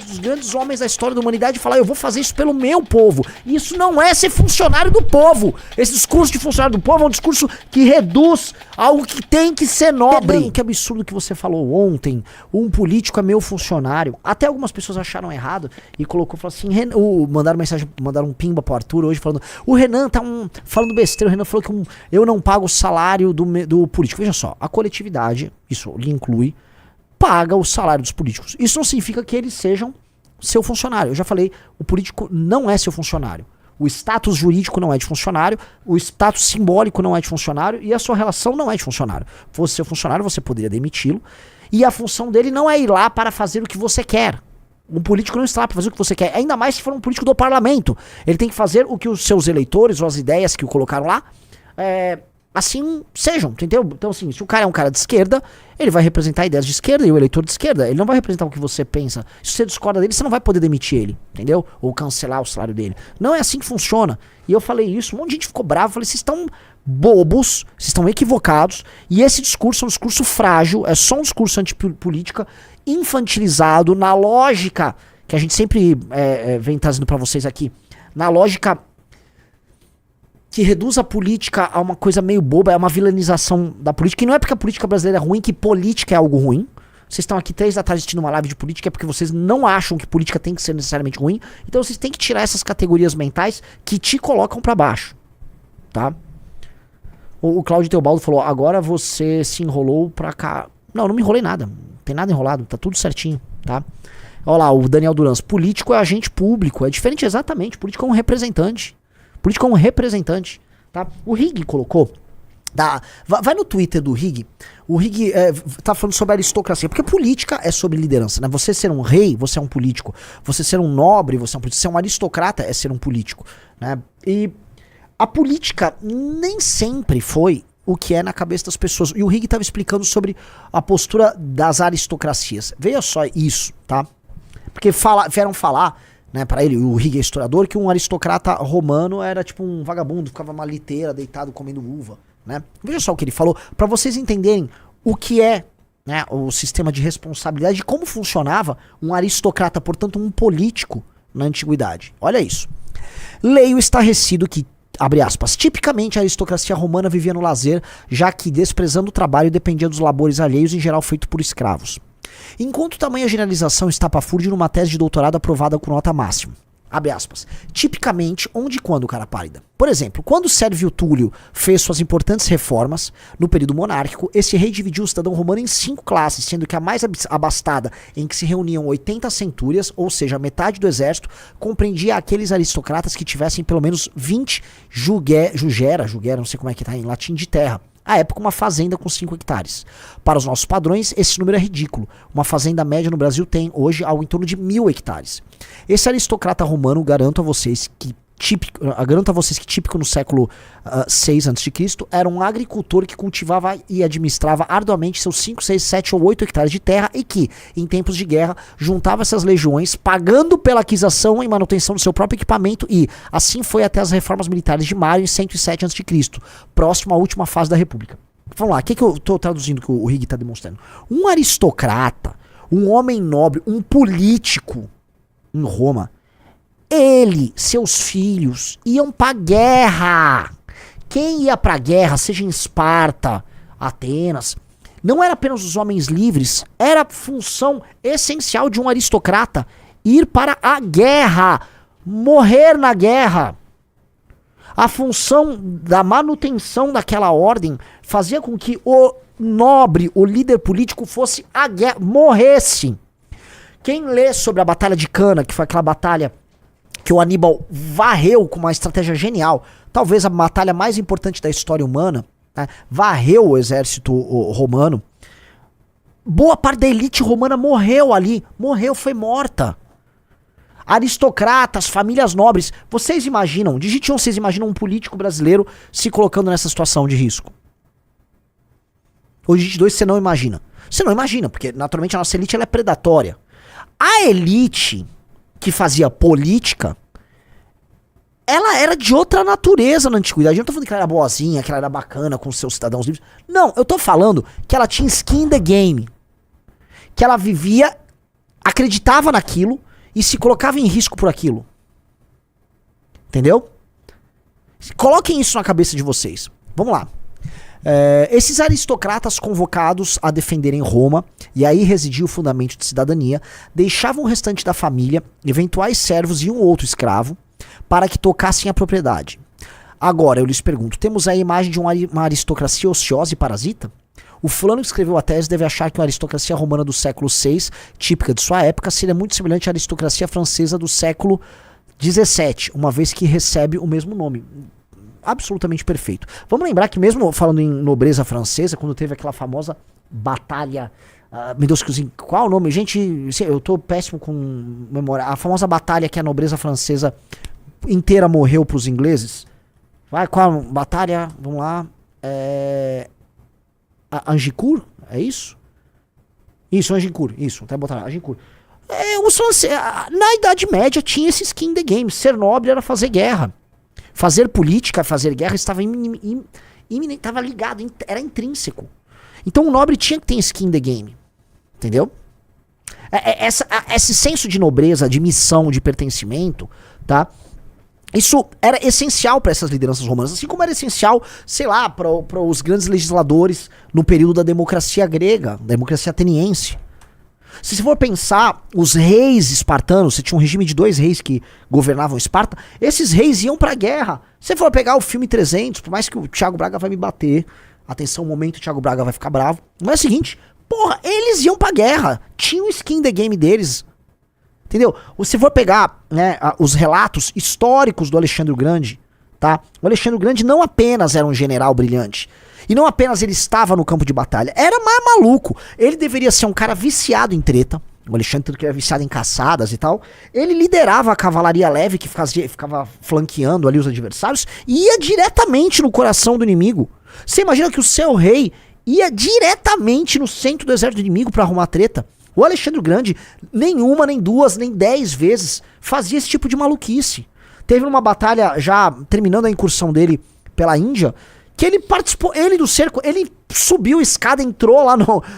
dos grandes homens da história da humanidade e falar, eu vou fazer isso pelo meu povo. Isso não é ser funcionário do povo. Esse discurso de funcionário do povo é um discurso que reduz algo que tem que ser nobre. Que absurdo que você falou ontem. Um político é meu funcionário. Até algumas pessoas acharam errado e falou assim, mandaram mensagem, mandaram um pimba pro Arthur hoje falando, o Renan tá falando besteira, o Renan falou que eu não pago o salário do político. Veja só, a coletividade, isso lhe inclui, paga o salário dos políticos. Isso não significa que eles sejam seu funcionário. Eu já falei, o político não é seu funcionário. O status jurídico não é de funcionário, o status simbólico não é de funcionário e a sua relação não é de funcionário. Fosse seu funcionário, você poderia demiti-lo e a função dele não é ir lá para fazer o que você quer. Um político não está lá para fazer o que você quer, ainda mais se for um político do parlamento. Ele tem que fazer o que os seus eleitores ou as ideias que o colocaram lá assim sejam, entendeu? Então assim, se o cara é um cara de esquerda, ele vai representar ideias de esquerda e o eleitor de esquerda, ele não vai representar o que você pensa. Se você discorda dele, você não vai poder demitir ele, entendeu? Ou cancelar o salário dele. não é assim que funciona. E eu falei isso, um monte de gente ficou bravo, eu falei, vocês estão bobos, vocês estão equivocados, e esse discurso é um discurso frágil, é só um discurso antipolítica, infantilizado, na lógica que a gente sempre vem trazendo pra vocês aqui, na lógica que reduz a política a uma coisa meio boba, é uma vilanização da política, e não é porque a política brasileira é ruim que política é algo ruim. Vocês estão aqui 3 da tarde assistindo uma live de política, é porque vocês não acham que política tem que ser necessariamente ruim, então vocês têm que tirar essas categorias mentais que te colocam pra baixo, tá? O Cláudio Teobaldo falou, agora você se enrolou pra cá. Não me enrolei nada, não tem nada enrolado, tá tudo certinho, tá? Olha lá, o Daniel Durans, político é agente público, é diferente exatamente, político é um representante. Político é um representante, tá? O Rig colocou, vai no Twitter do Rig, o Rig tá falando sobre aristocracia, porque política é sobre liderança, né? Você ser um rei, você é um político. Você ser um nobre, você é um político. Ser um aristocrata é ser um político, né? E a política nem sempre foi o que é na cabeça das pessoas. E o Rig tava explicando sobre a postura das aristocracias. Veja só isso, tá? Porque vieram falar, né, para ele, o Rig é historiador, que um aristocrata romano era tipo um vagabundo, ficava uma liteira, deitado comendo uva, né? Veja só o que ele falou, para vocês entenderem o que é, né, o sistema de responsabilidade, como funcionava um aristocrata, portanto um político na antiguidade. Olha isso. Leio estarrecido que, abre aspas, tipicamente a aristocracia romana vivia no lazer, já que desprezando o trabalho dependia dos labores alheios, em geral feito por escravos. Enquanto tamanha generalização estapafúrdia numa tese de doutorado aprovada com nota máxima. Abre aspas. Tipicamente, onde e quando o cara pálida? Por exemplo, quando Sérvio Túlio fez suas importantes reformas, no período monárquico, esse rei dividiu o cidadão romano em 5 classes, sendo que a mais abastada, em que se reuniam 80 centúrias, ou seja, metade do exército, compreendia aqueles aristocratas que tivessem pelo menos 20 jugera, não sei como é que tá em latim, de terra. À época, uma fazenda com 5 hectares. Para os nossos padrões, esse número é ridículo. Uma fazenda média no Brasil tem, hoje, algo em torno de 1000 hectares. Esse aristocrata romano, garanto a vocês que típico no século 6 a.C., era um agricultor que cultivava e administrava arduamente seus 5, 6, 7 ou 8 hectares de terra e que, em tempos de guerra, juntava essas legiões, pagando pela aquisição e manutenção do seu próprio equipamento e, assim foi até as reformas militares de Mário em 107 a.C., próximo à última fase da República. Vamos lá, o que eu estou traduzindo que o Rig está demonstrando? Um aristocrata, um homem nobre, um político em Roma, ele, seus filhos, iam pra guerra. Quem ia pra guerra, seja em Esparta, Atenas, não era apenas os homens livres, era função essencial de um aristocrata ir para a guerra, morrer na guerra. A função da manutenção daquela ordem fazia com que o nobre, o líder político fosse a guerra, morresse. Quem lê sobre a Batalha de Cana, que foi aquela batalha que o Aníbal varreu com uma estratégia genial, talvez a batalha mais importante da história humana, né? Varreu o exército romano. Boa parte da elite romana morreu ali, foi morta. Aristocratas, famílias nobres, vocês imaginam, vocês imaginam um político brasileiro se colocando nessa situação de risco? Ou digite 2, você não imagina. Você não imagina, porque naturalmente a nossa elite ela é predatória. A elite que fazia política, ela era de outra natureza na antiguidade. Eu não tô falando que ela era boazinha, que ela era bacana com os seus cidadãos livres. Não, eu tô falando que ela tinha skin in the game. Que ela vivia acreditava naquilo e se colocava em risco por aquilo. Entendeu? Coloquem isso na cabeça de vocês. Vamos lá. Esses aristocratas convocados a defenderem Roma, e aí residia o fundamento de cidadania, deixavam o restante da família, eventuais servos e um outro escravo, para que tocassem a propriedade. Agora, eu lhes pergunto, temos aí a imagem de uma aristocracia ociosa e parasita? O fulano que escreveu a tese deve achar que a aristocracia romana do século VI, típica de sua época, seria muito semelhante à aristocracia francesa do século XVII, uma vez que recebe o mesmo nome. Absolutamente perfeito. Vamos lembrar que mesmo falando em nobreza francesa, quando teve aquela famosa batalha... meu Deus, qual o nome? Gente, eu tô péssimo com memória. A famosa batalha que a nobreza francesa inteira morreu pros ingleses. Vai, qual batalha? Vamos lá. Agincourt? É isso? Isso, Agincourt. Isso, até botar Agincourt. Na Idade Média tinha esse skin in the game. Ser nobre era fazer guerra. Fazer política, fazer guerra estava estava ligado, era intrínseco. Então o nobre tinha que ter skin in the game. Entendeu? Esse senso de nobreza, de missão, de pertencimento, tá? Isso era essencial para essas lideranças romanas, assim como era essencial, sei lá, para os grandes legisladores no período da democracia grega, da democracia ateniense. Se você for pensar, os reis espartanos, você tinha um regime de 2 reis que governavam Esparta, esses reis iam pra guerra. Se você for pegar o filme 300, por mais que o Thiago Braga vai me bater, atenção, um momento o Thiago Braga vai ficar bravo, mas é o seguinte, porra, eles iam pra guerra, tinham skin the game deles, entendeu? Se for pegar, né, os relatos históricos do Alexandre o Grande, tá? O Alexandre o Grande não apenas era um general brilhante, e não apenas ele estava no campo de batalha, era mais maluco. Ele deveria ser um cara viciado em treta. O Alexandre, que era viciado em caçadas e tal. Ele liderava a cavalaria leve que ficava flanqueando ali os adversários e ia diretamente no coração do inimigo. Você imagina que o seu rei ia diretamente no centro do exército do inimigo para arrumar treta? O Alexandre o Grande, nenhuma, nem 2, nem 10 vezes fazia esse tipo de maluquice. Teve uma batalha, já terminando a incursão dele pela Índia, que ele participou, ele do cerco, ele subiu a escada, entrou lá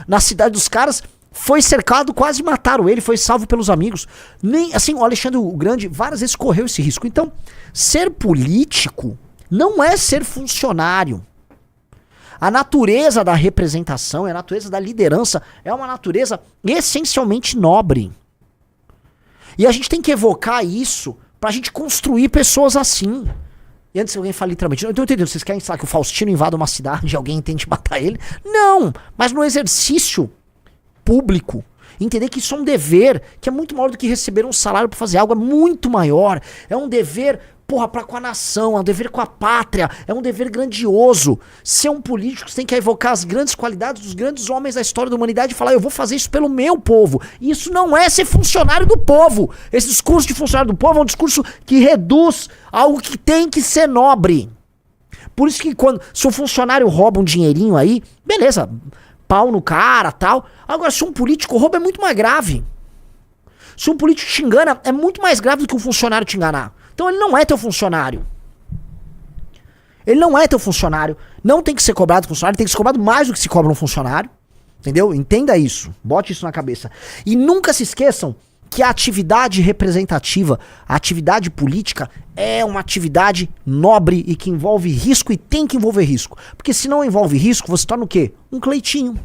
na cidade dos caras, foi cercado, quase mataram ele, foi salvo pelos amigos. Nem assim, o Alexandre o Grande várias vezes correu esse risco. Então, ser político não é ser funcionário. A natureza da representação, a natureza da liderança é uma natureza essencialmente nobre. E a gente tem que evocar isso pra gente construir pessoas assim. E antes alguém fala literalmente, não tô entendendo, vocês querem, sei lá, que o Faustino invada uma cidade e alguém tente matar ele? Não, mas no exercício público, entender que isso é um dever, que é muito maior do que receber um salário pra fazer algo, é muito maior. É um dever, porra, com a nação, é um dever com a pátria, é um dever grandioso. Ser um político, você tem que evocar as grandes qualidades dos grandes homens da história da humanidade e falar, eu vou fazer isso pelo meu povo. E isso não é ser funcionário do povo. Esse discurso de funcionário do povo é um discurso que reduz algo que tem que ser nobre. Por isso que se um funcionário rouba um dinheirinho aí, beleza, pau no cara, tal. Agora, se um político rouba, é muito mais grave. Se um político te engana, é muito mais grave do que um funcionário te enganar. Então ele não é teu funcionário. Ele não é teu funcionário. Não tem que ser cobrado funcionário, tem que ser cobrado mais do que se cobra um funcionário. Entendeu? Entenda isso. Bote isso na cabeça. E nunca se esqueçam que a atividade representativa, a atividade política é uma atividade nobre e que envolve risco e tem que envolver risco. Porque se não envolve risco, você torna o quê? Um cleitinho.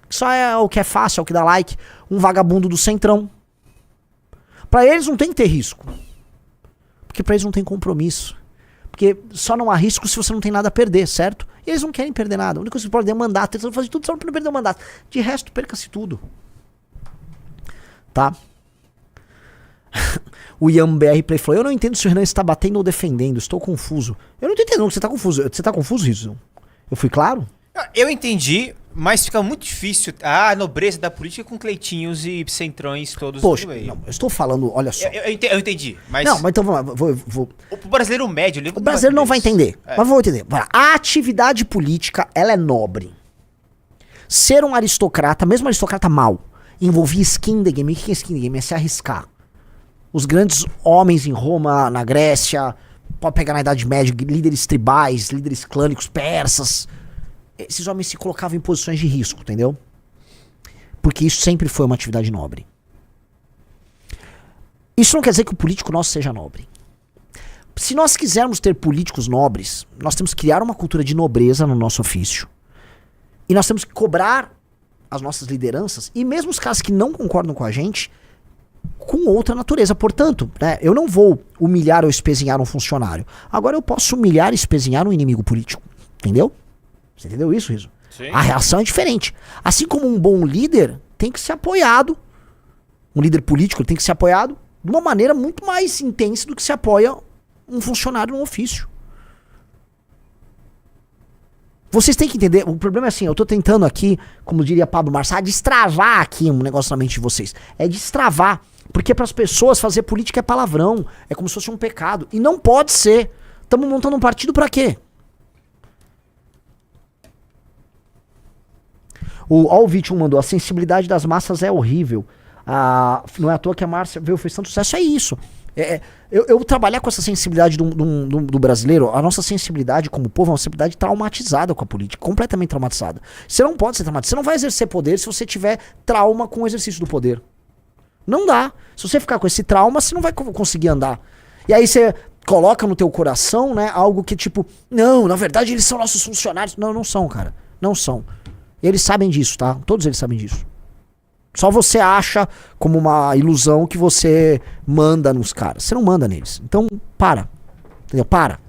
Só é o que é fácil, é o que dá like. Um vagabundo do centrão. Pra eles não tem que ter risco. Porque pra eles não tem compromisso. Porque só não há risco se você não tem nada a perder, certo? E eles não querem perder nada. A única coisa que você pode perder é mandato. Eles vão fazer tudo só pra não perder o mandato. De resto, perca-se tudo. Tá? O Ian BR Play falou, eu não entendo se o Renan está batendo ou defendendo. Estou confuso. Eu não tô entendendo que você tá confuso. Você tá confuso, Rizzo? Eu fui claro? Eu entendi, mas fica muito difícil a nobreza da política com cleitinhos e centrões todos Poxa, no meio. não, eu estou falando, olha só. Eu entendi, mas... Não, mas então vamos lá, vou... O brasileiro médio... O brasileiro não vai entender, mas vou entender. A atividade política, ela é nobre. Ser um aristocrata, mesmo um aristocrata mau, envolvia skin the game. O que é skin the game? É se arriscar. Os grandes homens em Roma, na Grécia, pode pegar na Idade Média, líderes tribais, líderes clânicos, persas... Esses homens se colocavam em posições de risco, entendeu? Porque isso sempre foi uma atividade nobre. Isso não quer dizer que o político nosso seja nobre. Se nós quisermos ter políticos nobres, nós temos que criar uma cultura de nobreza no nosso ofício. E nós temos que cobrar as nossas lideranças, e mesmo os caras que não concordam com a gente, com outra natureza. Portanto, né, eu não vou humilhar ou espezinhar um funcionário. Agora eu posso humilhar e espezinhar um inimigo político. Entendeu? Você entendeu isso, Riso? Sim. A reação é diferente. Assim como um bom líder tem que ser apoiado, um líder político tem que ser apoiado de uma maneira muito mais intensa do que se apoia um funcionário no ofício. Vocês têm que entender, o problema é assim, eu tô tentando aqui, como diria Pablo Marçal, destravar aqui um negócio na mente de vocês. É destravar, porque para as pessoas fazer política é palavrão, é como se fosse um pecado. E não pode ser. Estamos montando um partido para quê? O Alvitio mandou, a sensibilidade das massas é horrível. Não é à toa que a Márcia veio, fez tanto sucesso, é isso. Eu trabalhar com essa sensibilidade do brasileiro, a nossa sensibilidade como povo é uma sensibilidade traumatizada com a política, completamente traumatizada. Você não pode ser traumatizado, você não vai exercer poder se você tiver trauma com o exercício do poder. Não dá. Se você ficar com esse trauma, você não vai conseguir andar. E aí você coloca no teu coração, né, algo que tipo, não, na verdade eles são nossos funcionários. Não, não são, cara. Não são. E eles sabem disso, tá? Todos eles sabem disso. Só você acha como uma ilusão que você manda nos caras. Você não manda neles. Então, para. Entendeu? Para.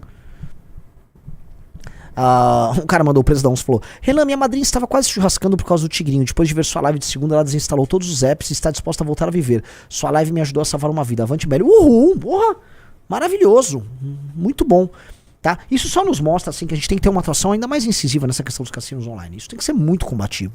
Um cara mandou, o preço da uns falou: Renan, minha madrinha estava quase churrascando por causa do Tigrinho. Depois de ver sua live de segunda, ela desinstalou todos os apps e está disposta a voltar a viver. Sua live me ajudou a salvar uma vida. Avante, Belly. Uhul! Porra! Maravilhoso. Muito bom. Tá? Isso só nos mostra assim, que a gente tem que ter uma atuação ainda mais incisiva nessa questão dos cassinos online. Isso tem que ser muito combativo.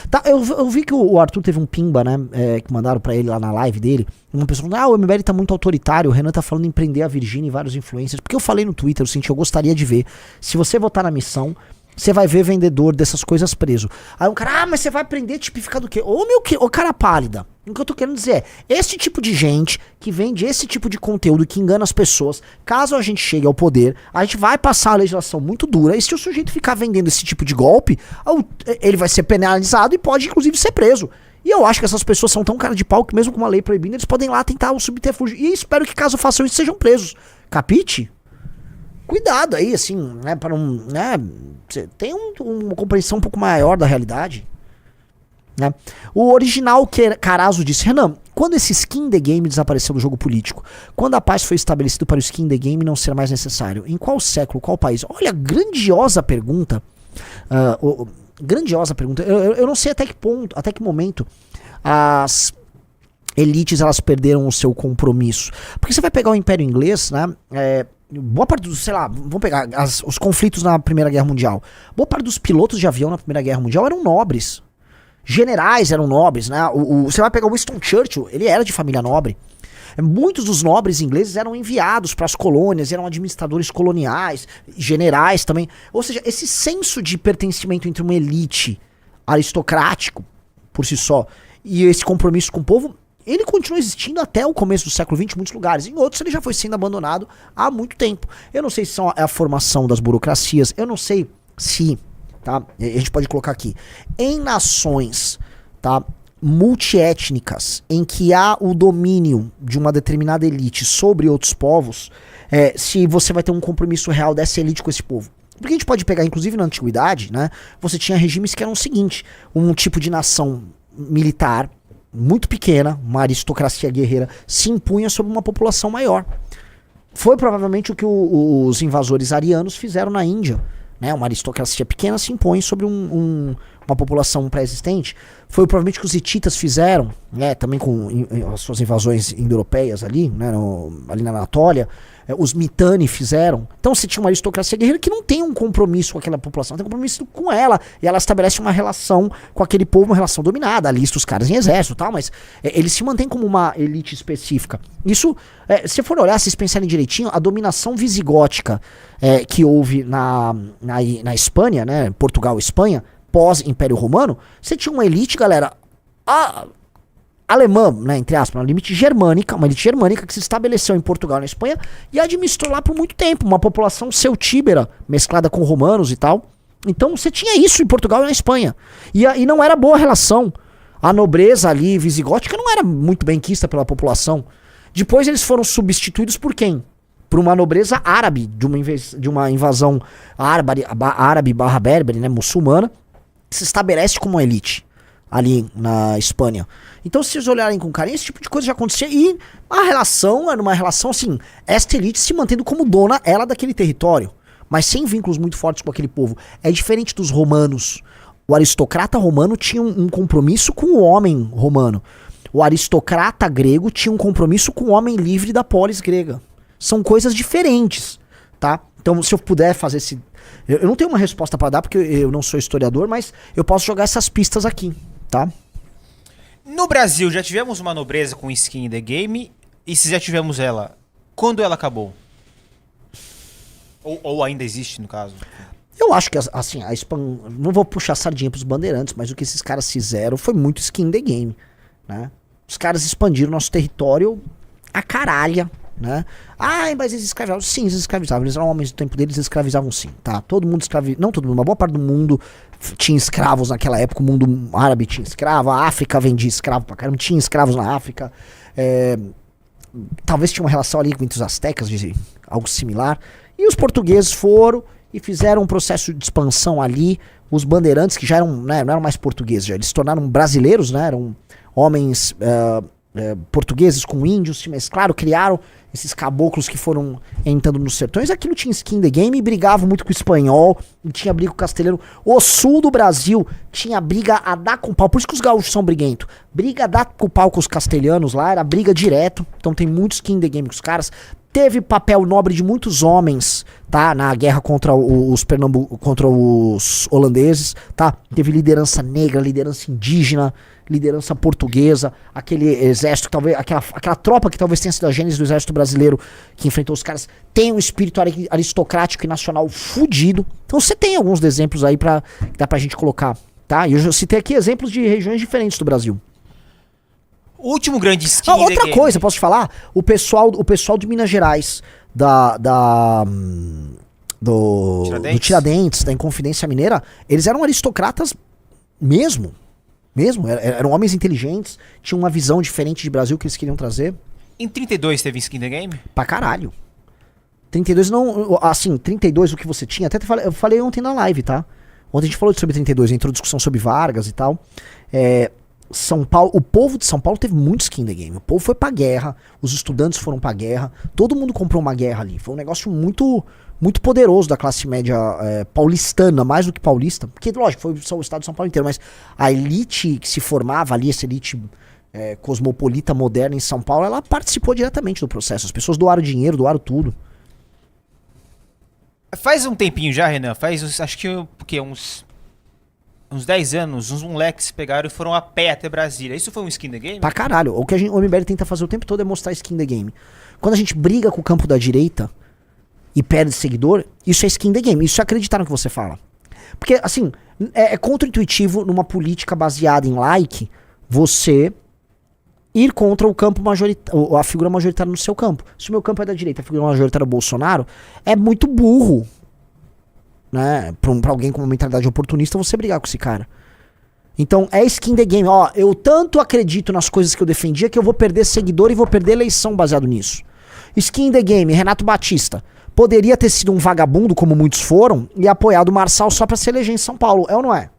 Tá, eu vi que o Arthur teve um pimba, né, que mandaram pra ele lá na live dele, uma pessoa falando, o MBL tá muito autoritário, o Renan tá falando em prender a Virgínia e vários influencers, porque eu falei no Twitter, eu gostaria de ver, se você votar na missão, você vai ver vendedor dessas coisas preso. Aí um cara, mas você vai prender tipificado o quê? Ô cara pálida, o que eu tô querendo dizer é, esse tipo de gente que vende esse tipo de conteúdo que engana as pessoas, caso a gente chegue ao poder, a gente vai passar a legislação muito dura, e se o sujeito ficar vendendo esse tipo de golpe, ele vai ser penalizado e pode inclusive ser preso. E eu acho que essas pessoas são tão cara de pau que mesmo com uma lei proibindo, eles podem lá tentar o subterfúgio. E espero que caso façam isso, sejam presos. Capite? Cuidado aí, assim, né, para um, né, tem uma compreensão um pouco maior da realidade, né. O original Carazo disse, Renan, quando esse skin the game desapareceu do jogo político, quando a paz foi estabelecida para o skin the game não ser mais necessário, em qual século, qual país? Olha, grandiosa pergunta, grandiosa pergunta, eu não sei até que ponto, até que momento as elites elas perderam o seu compromisso, porque você vai pegar o Império Inglês, né, boa parte dos, sei lá, vamos pegar os conflitos na Primeira Guerra Mundial. Boa parte dos pilotos de avião na Primeira Guerra Mundial eram nobres. Generais eram nobres, né? Você vai pegar o Winston Churchill, ele era de família nobre. Muitos dos nobres ingleses eram enviados para as colônias, eram administradores coloniais, generais também. Ou seja, esse senso de pertencimento entre uma elite aristocrático, por si só, e esse compromisso com o povo, ele continua existindo até o começo do século XX em muitos lugares. Em outros ele já foi sendo abandonado há muito tempo. Eu não sei se é a formação das burocracias, eu não sei se, tá? A gente pode colocar aqui, em nações, tá, multiétnicas, em que há o domínio de uma determinada elite sobre outros povos, se você vai ter um compromisso real dessa elite com esse povo. Porque a gente pode pegar, inclusive na antiguidade, né? Você tinha regimes que eram o seguinte, um tipo de nação militar muito pequena, uma aristocracia guerreira, se impunha sobre uma população maior. Foi provavelmente o que os invasores arianos fizeram na Índia, né? Uma aristocracia pequena se impõe sobre uma população pré-existente. Foi provavelmente o que os hititas fizeram, né? Também com as suas invasões indo-europeias ali, né? Ali na Anatólia. Os Mitanni fizeram. Então você tinha uma aristocracia guerreira que não tem um compromisso com aquela população, tem um compromisso com ela, e ela estabelece uma relação com aquele povo, uma relação dominada, alista os caras em exército e tal, mas eles se mantêm como uma elite específica. Isso, se for olhar, se vocês pensarem direitinho, a dominação visigótica que houve na Espanha, né, Portugal e Espanha, pós-Império Romano, você tinha uma elite, galera, alemã, né, entre aspas, uma elite germânica que se estabeleceu em Portugal e na Espanha e administrou lá por muito tempo, uma população celtíbera, mesclada com romanos e tal. Então você tinha isso em Portugal e na Espanha. E não era boa relação. A nobreza ali visigótica não era muito bem quista pela população. Depois eles foram substituídos por quem? Por uma nobreza árabe, de uma invasão árabe barra berbere, né, muçulmana, que se estabelece como uma elite ali na Espanha. Então, se vocês olharem com carinho, esse tipo de coisa já acontecia. E a relação era uma relação assim, esta elite se mantendo como dona, ela, daquele território, mas sem vínculos muito fortes com aquele povo. É diferente dos romanos. O aristocrata romano tinha um compromisso com o homem romano. O aristocrata grego tinha um compromisso com o homem livre da polis grega. São coisas diferentes, tá? Então, se eu puder fazer esse... Eu não tenho uma resposta pra dar, porque eu não sou historiador, mas eu posso jogar essas pistas aqui, tá? No Brasil, já tivemos uma nobreza com skin in the game? E se já tivemos ela, quando ela acabou? Ou ainda existe, no caso? Eu acho que, assim, não vou puxar sardinha pros bandeirantes, mas o que esses caras fizeram foi muito skin in the game, né? Os caras expandiram nosso território a caralha, né? Ah, mas eles escravizavam. Sim, eles escravizavam. Eles eram homens do tempo deles, eles escravizavam sim, tá? Todo mundo escravizava. Não todo mundo, uma boa parte do mundo tinha escravos naquela época. O mundo árabe tinha escravo, a África vendia escravo pra caramba, tinha escravos na África. Talvez tinha uma relação ali entre os astecas, algo similar. E os portugueses foram e fizeram um processo de expansão ali. Os bandeirantes, que já eram, né, não eram mais portugueses, eles se tornaram brasileiros, né? Eram homens portugueses com índios, se mesclaram, criaram esses caboclos que foram entrando nos sertões. Aquilo tinha skin in the game e brigavam muito com o espanhol, e tinha briga com o castelhano. O sul do Brasil tinha briga a dar com pau, por isso que os gaúchos são briguentos. Briga a dar com pau com os castelhanos lá, era briga direto, então tem muito skin in the game com os caras. Teve papel nobre de muitos homens, tá? Na guerra contra contra os holandeses, tá? Teve liderança negra, liderança indígena, liderança portuguesa, aquele exército, talvez aquela tropa que talvez tenha sido a gênese do exército brasileiro que enfrentou os caras, tem um espírito aristocrático e nacional fudido. Então você tem alguns exemplos aí que dá pra gente colocar, tá? E eu já citei aqui exemplos de regiões diferentes do Brasil. O último grande skin outra coisa, posso te falar? O pessoal de Minas Gerais, do Tiradentes, da Inconfidência Mineira, eles eram aristocratas mesmo, eram homens inteligentes, tinham uma visão diferente de Brasil que eles queriam trazer. Em 32 teve skin in the game? Pra caralho. 32 não, assim, 32 o que você tinha, até eu falei ontem na live, tá? Ontem a gente falou sobre 32, entrou discussão sobre Vargas e tal. São Paulo, o povo de São Paulo teve muito skin in the game. O povo foi pra guerra, os estudantes foram pra guerra, todo mundo comprou uma guerra ali. Foi um negócio muito, muito poderoso da classe média paulistana, mais do que paulista. Porque, lógico, foi só o estado de São Paulo inteiro, mas a elite que se formava ali, essa elite cosmopolita moderna em São Paulo, ela participou diretamente do processo. As pessoas doaram dinheiro, doaram tudo. Faz um tempinho já, Renan, acho que uns 10 anos, uns moleques pegaram e foram a pé até Brasília. Isso foi um skin in the game? Pra caralho. O que o MBL tenta fazer o tempo todo é mostrar skin in the game. Quando a gente briga com o campo da direita e perde seguidor, isso é skin in the game. Isso é acreditar no que você fala. Porque, assim, é contra-intuitivo numa política baseada em like você ir contra o campo majoritário, a figura majoritária no seu campo. Se o meu campo é da direita, a figura majoritária é o Bolsonaro, é muito burro, né, pra alguém com uma mentalidade oportunista você brigar com esse cara. Então é skin in the game. Ó, eu tanto acredito nas coisas que eu defendia que eu vou perder seguidor e vou perder eleição baseado nisso. Skin in the game, Renato Batista poderia ter sido um vagabundo, como muitos foram, e apoiado o Marçal só pra se eleger em São Paulo, é ou não é?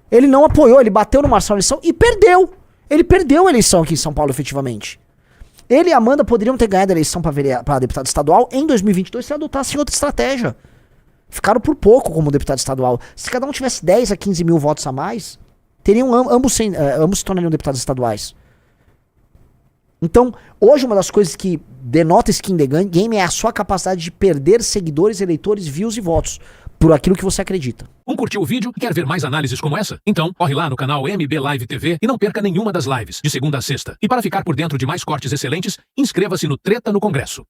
Ele não apoiou, ele bateu no Marçal na eleição e perdeu. Ele perdeu a eleição aqui em São Paulo, efetivamente. Ele e a Amanda poderiam ter ganhado a eleição pra deputado estadual em 2022 se adotassem outra estratégia. Ficaram por pouco como deputado estadual. Se cada um tivesse 10 a 15 mil votos a mais, teriam ambos se tornariam deputados estaduais. Então, hoje uma das coisas que denota skin in the game é a sua capacidade de perder seguidores, eleitores, views e votos por aquilo que você acredita. Curtiu o vídeo? Quer ver mais análises como essa? Então, corre lá no canal MB Live TV e não perca nenhuma das lives, de segunda a sexta. E para ficar por dentro de mais cortes excelentes, inscreva-se no Treta no Congresso.